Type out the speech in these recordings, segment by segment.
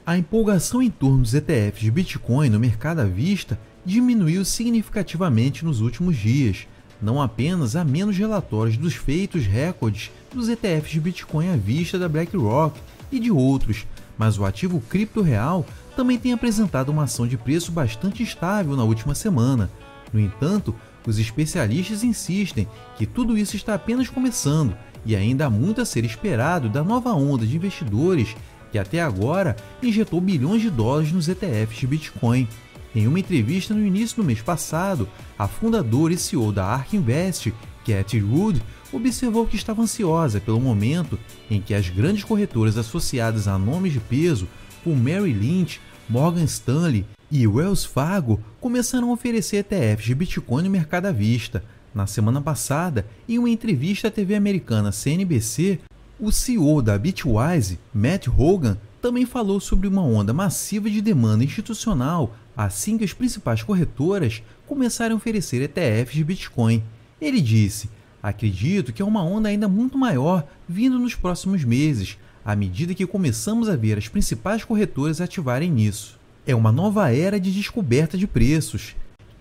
A empolgação em torno dos ETFs de Bitcoin no mercado à vista diminuiu significativamente nos últimos dias. Não apenas há menos relatórios dos feitos recordes dos ETFs de Bitcoin à vista da BlackRock e de outros, mas o ativo cripto real também tem apresentado uma ação de preço bastante estável na última semana. No entanto, os especialistas insistem que tudo isso está apenas começando e ainda há muito a ser esperado da nova onda de investidores que até agora injetou bilhões de dólares nos ETFs de Bitcoin. Em uma entrevista no início do mês passado, a fundadora e CEO da ARK Invest, Cathie Wood, observou que estava ansiosa pelo momento em que as grandes corretoras associadas a nomes de peso, como Merrill Lynch, Morgan Stanley e Wells Fargo, começaram a oferecer ETFs de Bitcoin no mercado à vista. Na semana passada, em uma entrevista à TV americana CNBC, o CEO da Bitwise, Matt Hogan, também falou sobre uma onda massiva de demanda institucional assim que as principais corretoras começarem a oferecer ETFs de Bitcoin. Ele disse: "Acredito que é uma onda ainda muito maior vindo nos próximos meses, à medida que começamos a ver as principais corretoras ativarem nisso. É uma nova era de descoberta de preços."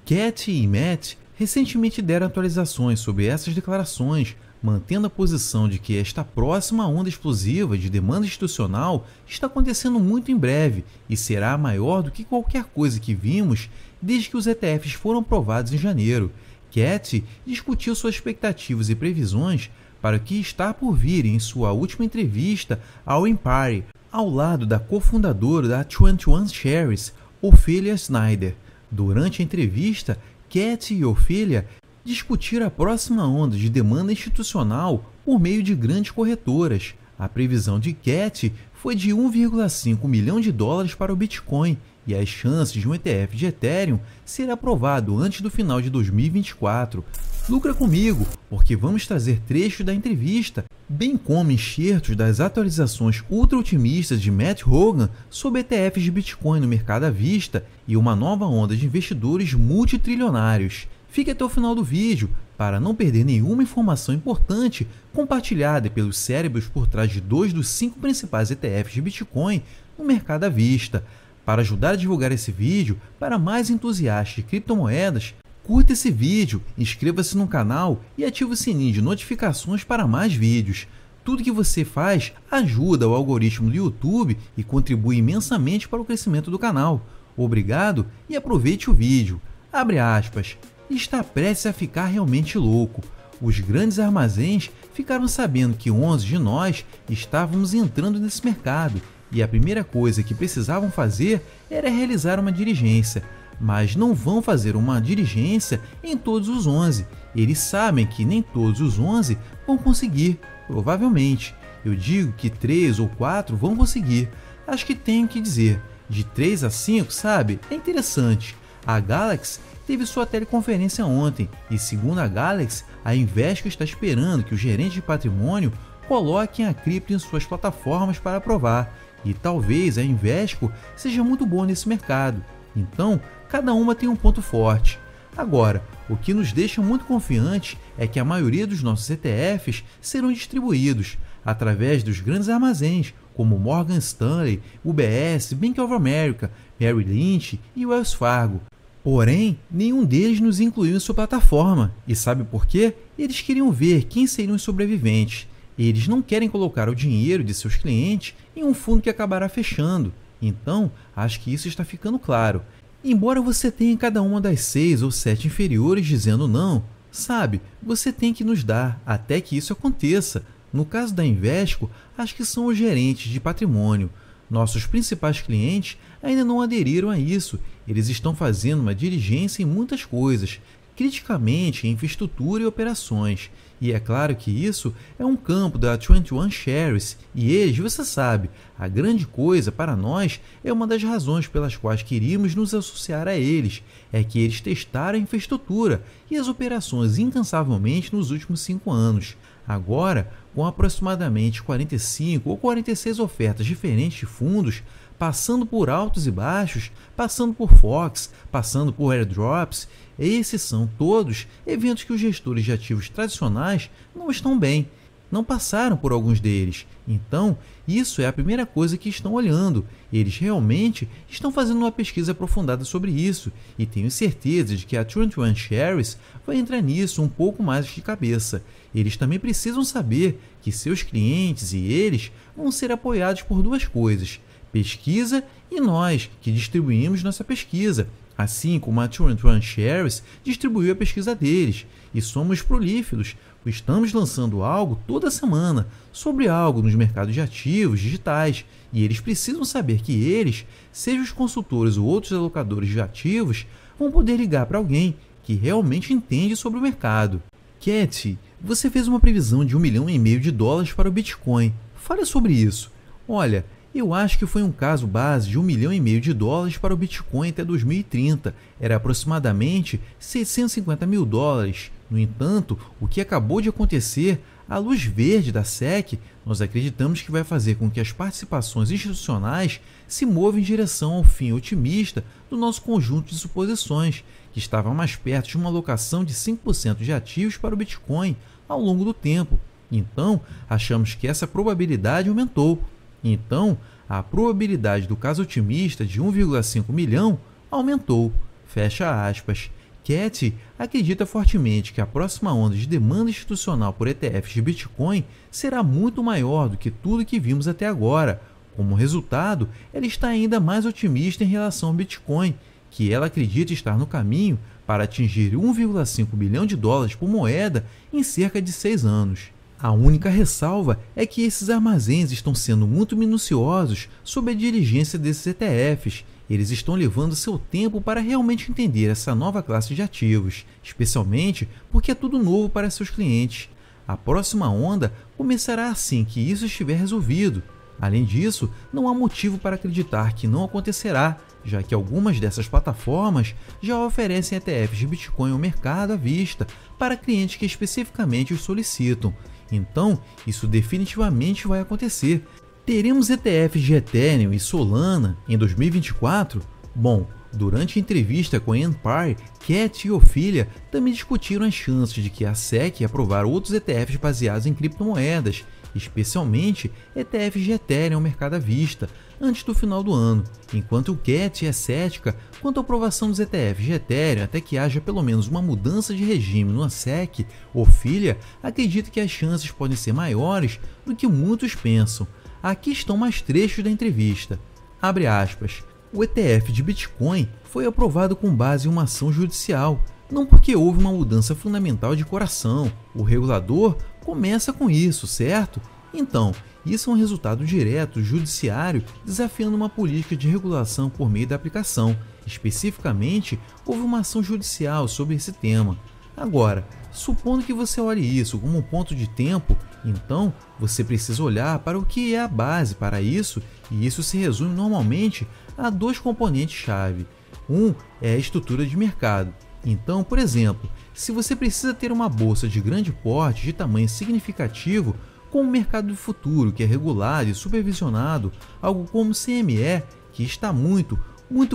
Cathie e Matt recentemente deram atualizações sobre essas declarações, mantendo a posição de que esta próxima onda explosiva de demanda institucional está acontecendo muito em breve e será maior do que qualquer coisa que vimos desde que os ETFs foram aprovados em janeiro. Cathie discutiu suas expectativas e previsões para o que está por vir em sua última entrevista ao Empire, ao lado da cofundadora da 21 Shares, Ophelia Snyder. Durante a entrevista, Cathie e Ophelia discutiram a próxima onda de demanda institucional por meio de grandes corretoras. A previsão de Cathie foi de 1,5 milhão de dólares para o Bitcoin e as chances de um ETF de Ethereum ser aprovado antes do final de 2024. Lucra comigo, porque vamos trazer trechos da entrevista, bem como enxertos das atualizações ultra-otimistas de Matt Hogan sobre ETFs de Bitcoin no mercado à vista e uma nova onda de investidores multitrilionários. Fique até o final do vídeo para não perder nenhuma informação importante compartilhada pelos cérebros por trás de 2 dos 5 principais ETFs de Bitcoin no mercado à vista. Para ajudar a divulgar esse vídeo para mais entusiastas de criptomoedas, curta esse vídeo, inscreva-se no canal e ative o sininho de notificações para mais vídeos. Tudo que você faz ajuda o algoritmo do YouTube e contribui imensamente para o crescimento do canal. Obrigado e aproveite o vídeo. Abre aspas. Está prestes a ficar realmente louco. Os grandes armazéns ficaram sabendo que 11 de nós estávamos entrando nesse mercado e a primeira coisa que precisavam fazer era realizar uma diligência. Mas não vão fazer uma diligência em todos os 11. Eles sabem que nem todos os 11 vão conseguir, provavelmente. Eu digo que 3 ou 4 vão conseguir. Acho que tenho que dizer, de 3 a 5, sabe? É interessante. A Galaxy teve sua teleconferência ontem e, segundo a Galaxy, a Invesco está esperando que os gerentes de patrimônio coloquem a cripto em suas plataformas para aprovar. E talvez a Invesco seja muito boa nesse mercado. Então, cada uma tem um ponto forte. Agora, o que nos deixa muito confiantes é que a maioria dos nossos ETFs serão distribuídos através dos grandes armazéns, como Morgan Stanley, UBS, Bank of America, Merrill Lynch e Wells Fargo. Porém, nenhum deles nos incluiu em sua plataforma. E sabe por quê? Eles queriam ver quem seriam os sobreviventes. Eles não querem colocar o dinheiro de seus clientes em um fundo que acabará fechando. Então, acho que isso está ficando claro. Embora você tenha cada uma das 6 ou 7 inferiores dizendo não, sabe, você tem que nos dar até que isso aconteça. No caso da Invesco, acho que são os gerentes de patrimônio. Nossos principais clientes ainda não aderiram a isso. Eles estão fazendo uma diligência em muitas coisas, criticamente em infraestrutura e operações. E é claro que isso é um campo da 21 Shares e eles, você sabe, a grande coisa para nós é uma das razões pelas quais queríamos nos associar a eles, é que eles testaram a infraestrutura e as operações incansavelmente nos últimos 5 anos. Agora, com aproximadamente 45 ou 46 ofertas diferentes de fundos, passando por altos e baixos, passando por Fox, passando por airdrops, esses são todos eventos que os gestores de ativos tradicionais não estão bem. não passaram por alguns deles. Então, isso é a primeira coisa que estão olhando. Eles realmente estão fazendo uma pesquisa aprofundada sobre isso, e tenho certeza de que a 21 Shares vai entrar nisso um pouco mais de cabeça. Eles também precisam saber que seus clientes e eles vão ser apoiados por duas coisas: pesquisa e nós, que distribuímos nossa pesquisa, assim como a 21 Shares distribuiu a pesquisa deles. E somos prolíferos, estamos lançando algo toda semana sobre algo nos mercados de ativos digitais, e eles precisam saber que eles, seja os consultores ou outros alocadores de ativos, vão poder ligar para alguém que realmente entende sobre o mercado. Cat, você fez uma previsão de $1,5 milhão para o Bitcoin. Fale sobre isso. Olha, eu acho que foi um caso base de $1,5 milhão para o Bitcoin até 2030. Era aproximadamente $650 mil. No entanto, o que acabou de acontecer, a luz verde da SEC, nós acreditamos que vai fazer com que as participações institucionais se movam em direção ao fim otimista do nosso conjunto de suposições, que estava mais perto de uma alocação de 5% de ativos para o Bitcoin ao longo do tempo. Então, achamos que essa probabilidade aumentou. Então, a probabilidade do caso otimista de 1,5 milhão aumentou. Fecha aspas. Cat acredita fortemente que a próxima onda de demanda institucional por ETFs de Bitcoin será muito maior do que tudo que vimos até agora. Como resultado, ela está ainda mais otimista em relação ao Bitcoin, que ela acredita estar no caminho para atingir $1,5 bilhão por moeda em cerca de 6 anos. A única ressalva é que esses armazéns estão sendo muito minuciosos sob a diligência desses ETFs. Eles estão levando seu tempo para realmente entender essa nova classe de ativos, especialmente porque é tudo novo para seus clientes. A próxima onda começará assim que isso estiver resolvido. Além disso, não há motivo para acreditar que não acontecerá, já que algumas dessas plataformas já oferecem ETFs de Bitcoin ao mercado à vista para clientes que especificamente os solicitam. Então, isso definitivamente vai acontecer. Teremos ETFs de Ethereum e Solana em 2024? Bom, durante a entrevista com a Empire, Cat e Ophelia também discutiram as chances de que a SEC aprovar outros ETFs baseados em criptomoedas, especialmente ETFs de Ethereum ao mercado à vista, antes do final do ano, enquanto Cat é cética quanto à aprovação dos ETFs de Ethereum até que haja pelo menos uma mudança de regime no SEC. Ophelia acredita que as chances podem ser maiores do que muitos pensam. Aqui estão mais trechos da entrevista. Abre aspas. O ETF de Bitcoin foi aprovado com base em uma ação judicial, não porque houve uma mudança fundamental de coração. O regulador começa com isso, certo? Então, isso é um resultado direto do judiciário desafiando uma política de regulação por meio da aplicação. Especificamente, houve uma ação judicial sobre esse tema. Agora, supondo que você olhe isso como um ponto de tempo, então você precisa olhar para o que é a base para isso, e isso se resume normalmente a dois componentes-chave. Um é a estrutura de mercado. Então, por exemplo, se você precisa ter uma bolsa de grande porte, de tamanho significativo, com um mercado do futuro que é regulado e supervisionado, algo como o CME, que está muito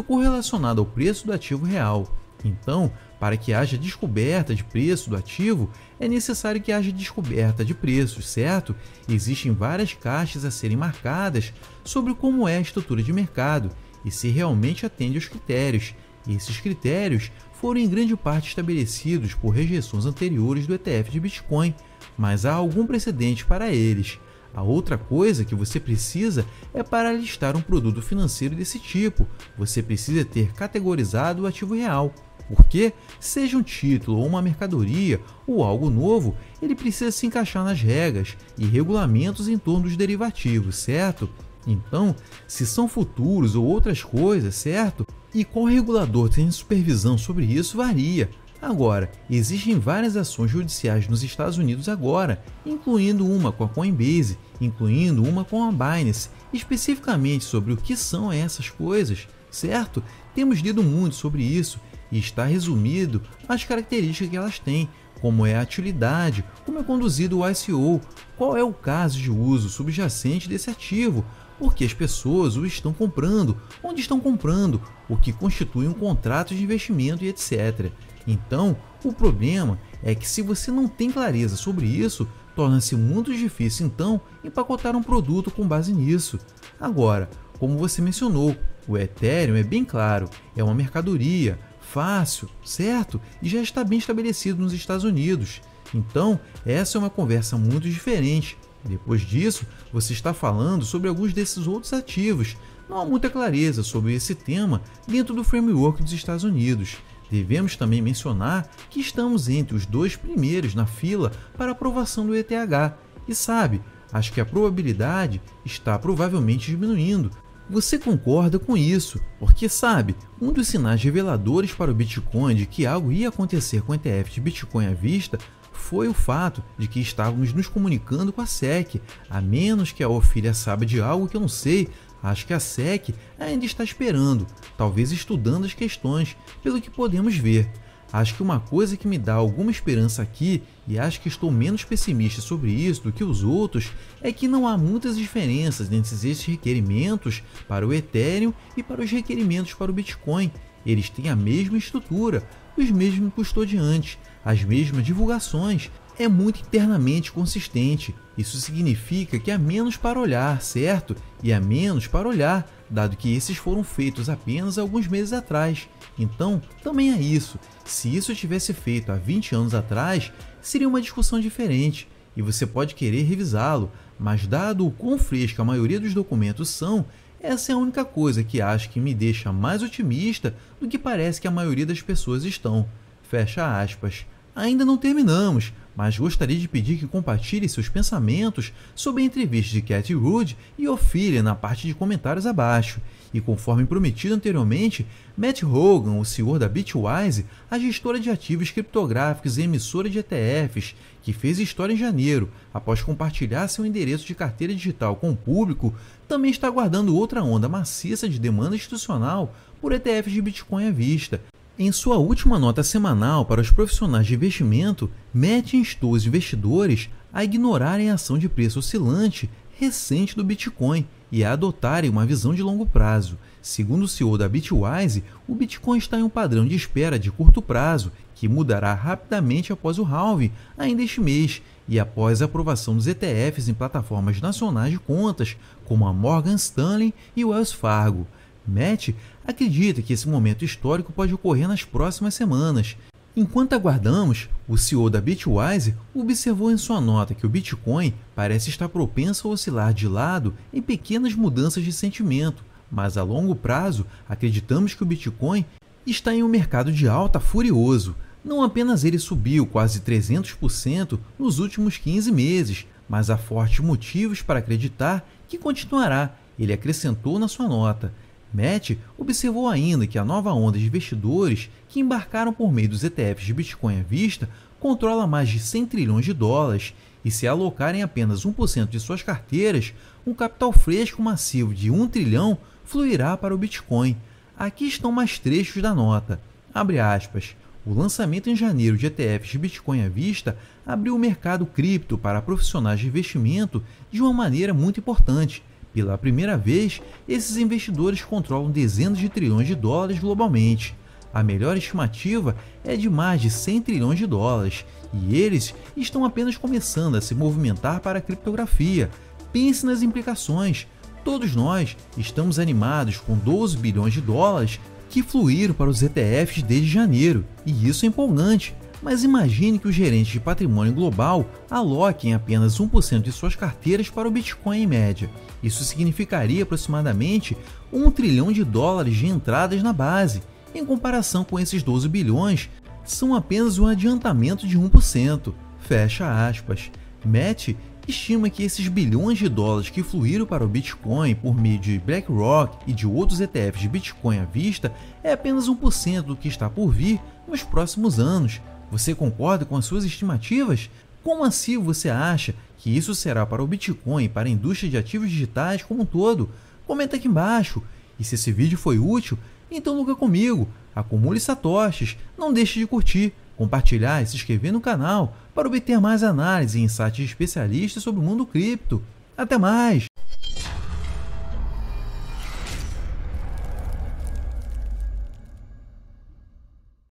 correlacionado ao preço do ativo real. Então, para que haja descoberta de preço do ativo, é necessário que haja descoberta de preços, certo? Existem várias caixas a serem marcadas sobre como é a estrutura de mercado e se realmente atende aos critérios. Esses critérios foram em grande parte estabelecidos por rejeições anteriores do ETF de Bitcoin, mas há algum precedente para eles. A outra coisa que você precisa é para listar um produto financeiro desse tipo, você precisa ter categorizado o ativo real. Porque, seja um título ou uma mercadoria ou algo novo, ele precisa se encaixar nas regras e regulamentos em torno dos derivativos, certo? Então, se são futuros ou outras coisas, certo? E qual regulador tem supervisão sobre isso varia. Agora, existem várias ações judiciais nos Estados Unidos agora, incluindo uma com a Coinbase, incluindo uma com a Binance, especificamente sobre o que são essas coisas, certo? Temos lido muito sobre isso e está resumido as características que elas têm, como é a utilidade, como é conduzido o ICO, qual é o caso de uso subjacente desse ativo, porque as pessoas o estão comprando, onde estão comprando, o que constitui um contrato de investimento e etc. Então, o problema é que se você não tem clareza sobre isso, torna-se muito difícil então empacotar um produto com base nisso. Agora, como você mencionou, o Ethereum é bem claro, é uma mercadoria, fácil, certo? E já está bem estabelecido nos Estados Unidos. Então, essa é uma conversa muito diferente. Depois disso, você está falando sobre alguns desses outros ativos. Não há muita clareza sobre esse tema dentro do framework dos Estados Unidos. Devemos também mencionar que estamos entre os 2 primeiros na fila para aprovação do ETH. E sabe, acho que a probabilidade está provavelmente diminuindo. Você concorda com isso? Porque sabe, um dos sinais reveladores para o Bitcoin de que algo ia acontecer com o ETF de Bitcoin à vista foi o fato de que estávamos nos comunicando com a SEC, a menos que a Ophelia saiba de algo que eu não sei. Acho que a SEC ainda está esperando, talvez estudando as questões, pelo que podemos ver. Acho que uma coisa que me dá alguma esperança aqui, e acho que estou menos pessimista sobre isso do que os outros, é que não há muitas diferenças entre esses requerimentos para o Ethereum e para os requerimentos para o Bitcoin. Eles têm a mesma estrutura, os mesmos custodiantes, as mesmas divulgações. É muito internamente consistente. Isso significa que há menos para olhar, certo? E há menos para olhar, dado que esses foram feitos apenas alguns meses atrás. Então, também é isso. Se isso tivesse feito há 20 anos atrás, seria uma discussão diferente, e você pode querer revisá-lo, mas dado o quão fresco a maioria dos documentos são, essa é a única coisa que acho que me deixa mais otimista do que parece que a maioria das pessoas estão. Fecha aspas. Ainda não terminamos, mas gostaria de pedir que compartilhe seus pensamentos sobre a entrevista de Cathie Wood e Ophelia na parte de comentários abaixo. E conforme prometido anteriormente, Matt Hogan, o senhor da Bitwise, a gestora de ativos criptográficos e emissora de ETFs, que fez história em janeiro após compartilhar seu endereço de carteira digital com o público, também está aguardando outra onda maciça de demanda institucional por ETFs de Bitcoin à vista. Em sua última nota semanal para os profissionais de investimento, Matt instou os investidores a ignorarem a ação de preço oscilante recente do Bitcoin e a adotarem uma visão de longo prazo. Segundo o CEO da Bitwise, o Bitcoin está em um padrão de espera de curto prazo, que mudará rapidamente após o halving ainda este mês e após a aprovação dos ETFs em plataformas nacionais de contas, como a Morgan Stanley e o Wells Fargo. Matt acredita que esse momento histórico pode ocorrer nas próximas semanas. Enquanto aguardamos, o CEO da Bitwise observou em sua nota que o Bitcoin parece estar propenso a oscilar de lado em pequenas mudanças de sentimento, mas a longo prazo acreditamos que o Bitcoin está em um mercado de alta furioso. Não apenas ele subiu quase 300% nos últimos 15 meses, mas há fortes motivos para acreditar que continuará, ele acrescentou na sua nota. Matt observou ainda que a nova onda de investidores que embarcaram por meio dos ETFs de Bitcoin à vista controla mais de 100 trilhões de dólares e se alocarem apenas 1% de suas carteiras, um capital fresco massivo de 1 trilhão fluirá para o Bitcoin. Aqui estão mais trechos da nota. Abre aspas. O lançamento em janeiro de ETFs de Bitcoin à vista abriu o mercado cripto para profissionais de investimento de uma maneira muito importante. Pela primeira vez, esses investidores controlam dezenas de trilhões de dólares globalmente. A melhor estimativa é de mais de 100 trilhões de dólares, e eles estão apenas começando a se movimentar para a criptografia. Pense nas implicações. Todos nós estamos animados com 12 bilhões de dólares que fluíram para os ETFs desde janeiro, e isso é empolgante. Mas imagine que os gerentes de patrimônio global aloquem apenas 1% de suas carteiras para o Bitcoin em média. Isso significaria aproximadamente 1 trilhão de dólares de entradas na base. Em comparação com esses 12 bilhões, são apenas um adiantamento de 1%. Fecha aspas. Matt estima que esses bilhões de dólares que fluíram para o Bitcoin por meio de BlackRock e de outros ETFs de Bitcoin à vista é apenas 1% do que está por vir nos próximos anos. Você concorda com as suas estimativas? Quão massivo você acha que isso será para o Bitcoin e para a indústria de ativos digitais como um todo? Comenta aqui embaixo. E se esse vídeo foi útil, então luta comigo, acumule satoshis, não deixe de curtir, compartilhar e se inscrever no canal para obter mais análise e insights de especialistas sobre o mundo cripto. Até mais!